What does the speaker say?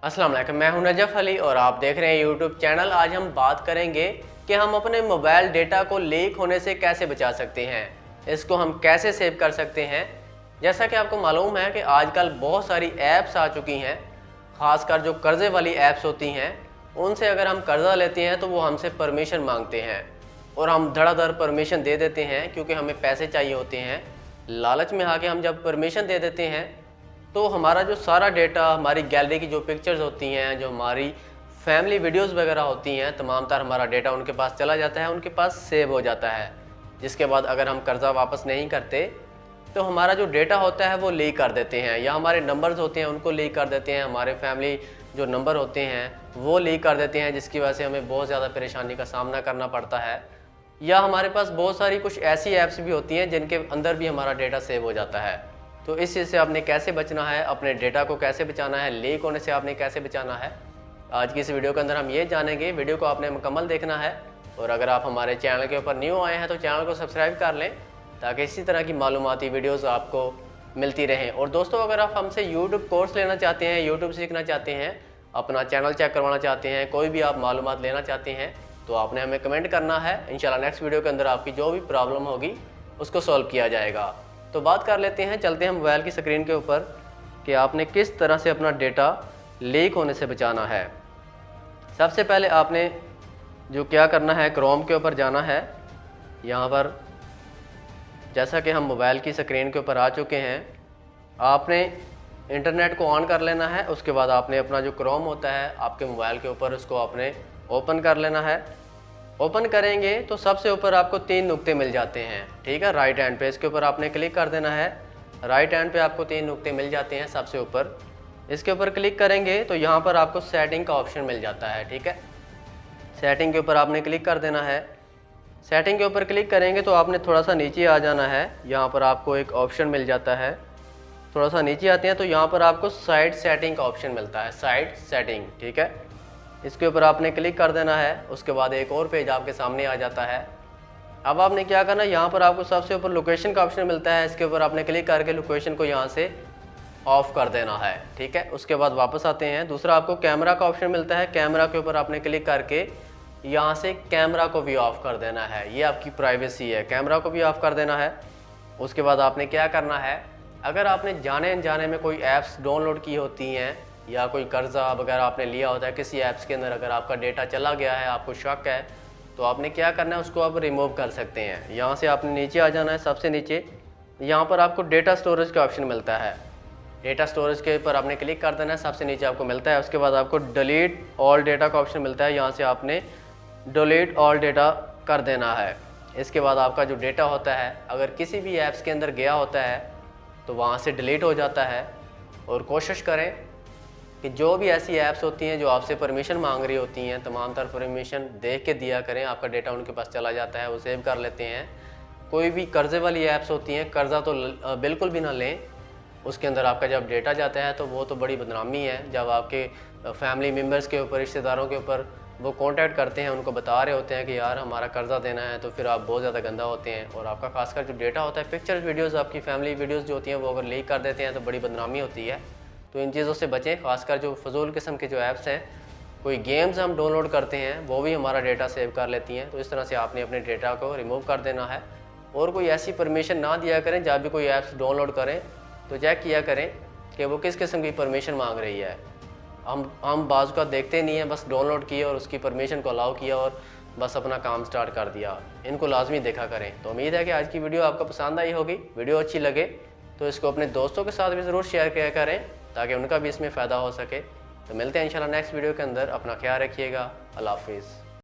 अस्सलाम वालेकुम, मैं हूं नजफ़ अली और आप देख रहे हैं यूट्यूब चैनल। आज हम बात करेंगे कि हम अपने मोबाइल डेटा को लीक होने से कैसे बचा सकते हैं, इसको हम कैसे सेव कर सकते हैं। जैसा कि आपको मालूम है कि आजकल बहुत सारी ऐप्स आ चुकी हैं, ख़ासकर जो कर्ज़े वाली ऐप्स होती हैं, उनसे अगर हम कर्ज़ा लेते हैं तो वो हमसे परमिशन मांगते हैं और हम धड़ाधड़ परमिशन दे देते हैं क्योंकि हमें पैसे चाहिए होते हैं। लालच में आके हम जब परमिशन दे देते हैं तो हमारा जो सारा डेटा, हमारी गैलरी की जो पिक्चर्स होती हैं, जो हमारी फैमिली वीडियोस वगैरह होती हैं, तमाम तर हमारा डेटा उनके पास चला जाता है, उनके पास सेव हो जाता है। जिसके बाद अगर हम कर्ज़ा वापस नहीं करते तो हमारा जो डेटा होता है वो लीक कर देते हैं, या हमारे नंबर्स होते हैं उनको लीक कर देते हैं, हमारे फैमिली जो नंबर होते हैं वो लीक कर देते हैं, जिसकी वजह से हमें बहुत ज़्यादा परेशानी का सामना करना पड़ता है। या हमारे पास बहुत सारी कुछ ऐसी ऐप्स भी होती हैं जिनके अंदर भी हमारा डेटा सेव हो जाता है। तो इस चीज़ से आपने कैसे बचना है, अपने डेटा को कैसे बचाना है, लीक होने से आपने कैसे बचाना है, आज की इस वीडियो के अंदर हम ये जानेंगे। वीडियो को आपने मुकम्मल देखना है और अगर आप हमारे चैनल के ऊपर न्यू आए हैं तो चैनल को सब्सक्राइब कर लें ताकि इसी तरह की मालूमाती वीडियोज़ आपको मिलती रहें। और दोस्तों, अगर आप हमसे यूट्यूब कोर्स लेना चाहते हैं, यूट्यूब सीखना चाहते हैं, अपना चैनल चेक करवाना चाहते हैं, कोई भी आप मालूमात लेना चाहते हैं तो आपने हमें कमेंट करना है। इंशाल्लाह नेक्स्ट वीडियो के अंदर आपकी जो भी प्रॉब्लम होगी उसको सॉल्व किया जाएगा। तो बात कर लेते हैं, चलते हैं मोबाइल की स्क्रीन के ऊपर कि आपने किस तरह से अपना डेटा लीक होने से बचाना है। सबसे पहले आपने जो क्या करना है, क्रोम के ऊपर जाना है। यहाँ पर जैसा कि हम मोबाइल की स्क्रीन के ऊपर आ चुके हैं, आपने इंटरनेट को ऑन कर लेना है। उसके बाद आपने अपना जो क्रोम होता है आपके मोबाइल के ऊपर, उसको आपने ओपन कर लेना है। ओपन करेंगे तो सबसे ऊपर आपको 3 नुक्ते मिल जाते हैं, ठीक है, राइट हैंड पे। इसके ऊपर आपने क्लिक कर देना है। राइट हैंड पे आपको 3 नुक्ते मिल जाते हैं सबसे ऊपर। इसके ऊपर क्लिक करेंगे तो यहाँ पर आपको सेटिंग का ऑप्शन मिल जाता है, ठीक है। सेटिंग के ऊपर आपने क्लिक कर देना है। सेटिंग के ऊपर क्लिक करेंगे तो आपने थोड़ा सा नीचे आ जाना है। यहाँ पर आपको एक ऑप्शन मिल जाता है, थोड़ा सा नीचे आते हैं तो यहाँ पर आपको साइड सेटिंग का ऑप्शन मिलता है, साइड सेटिंग, ठीक है। इसके ऊपर आपने क्लिक कर देना है। उसके बाद एक और पेज आपके सामने आ जाता है। अब आपने क्या करना है, यहाँ पर आपको सबसे ऊपर लोकेशन का ऑप्शन मिलता है। इसके ऊपर आपने क्लिक करके लोकेशन को यहाँ से ऑफ कर देना है, ठीक है। उसके बाद वापस आते हैं। दूसरा आपको कैमरा का ऑप्शन मिलता है। कैमरा के ऊपर आपने क्लिक करके यहाँ से कैमरा को भी ऑफ कर देना है। ये आपकी प्राइवेसी है, कैमरा को भी ऑफ कर देना है। उसके बाद आपने क्या करना है, अगर आपने जाने अनजाने में कोई ऐप्स डाउनलोड की होती हैं या कोई कर्ज़ा वगैरह आपने लिया होता है किसी ऐप्स के अंदर, अगर आपका डेटा चला गया है, आपको शक है, तो आपने क्या करना है, उसको आप रिमूव कर सकते हैं। यहाँ से आपने नीचे आ जाना है। सबसे नीचे यहाँ पर आपको डेटा स्टोरेज का ऑप्शन मिलता है। डेटा स्टोरेज के ऊपर आपने क्लिक कर देना है, सबसे नीचे आपको मिलता है। उसके बाद आपको डिलीट ऑल डेटा का ऑप्शन मिलता है। यहाँ से आपने डिलीट ऑल डेटा कर देना है। इसके बाद आपका जो डेटा होता है अगर किसी भी ऐप्स के अंदर गया होता है तो वहाँ से डिलीट हो जाता है। और कोशिश करें कि जो भी ऐसी ऐप्स होती हैं जो आपसे परमिशन मांग रही होती हैं, तमाम तर परमिशन देख के दिया करें, आपका डेटा उनके पास चला जाता है, वो सेव कर लेते हैं। कोई भी कर्ज़े वाली ऐप्स होती हैं, कर्ज़ा तो बिल्कुल भी ना लें। उसके अंदर आपका जब डेटा जाता है तो वो तो बड़ी बदनामी है। जब आपके फैमिली मेम्बर्स के ऊपर, रिश्तेदारों के ऊपर वो कांटेक्ट करते हैं, उनको बता रहे होते हैं कि यार हमारा कर्ज़ा देना है, तो फिर आप बहुत ज़्यादा गंदा होते हैं। और आपका खासकर जो डेटा होता है, पिक्चर्स, वीडियोज़, आपकी फैमिली वीडियोज़ जो होती हैं, वो अगर लीक कर देते हैं तो बड़ी बदनामी होती है। तो इन चीज़ों से बचें। खासकर जो फजूल किस्म के जो ऐप्स हैं, कोई गेम्स हम डाउनलोड करते हैं, वो भी हमारा डेटा सेव कर लेती हैं। तो इस तरह से आपने अपने डेटा को रिमूव कर देना है। और कोई ऐसी परमिशन ना दिया करें। जब भी कोई ऐप्स डाउनलोड करें तो चेक किया करें कि वो किस किस्म की परमिशन मांग रही है। हम बाज़ का देखते नहीं हैं, बस डाउनलोड किए और उसकी परमिशन को अलाउ किया और बस अपना काम स्टार्ट कर दिया। इनको लाजमी देखा करें। तो उम्मीद है कि आज की वीडियो आपको पसंद आई होगी। वीडियो अच्छी लगे तो इसको अपने दोस्तों के साथ भी ज़रूर शेयर किया करें ताकि उनका भी इसमें फ़ायदा हो सके। तो मिलते हैं इंशाल्लाह नेक्स्ट वीडियो के अंदर। अपना ख्याल रखिएगा। अल्लाह हाफिज़।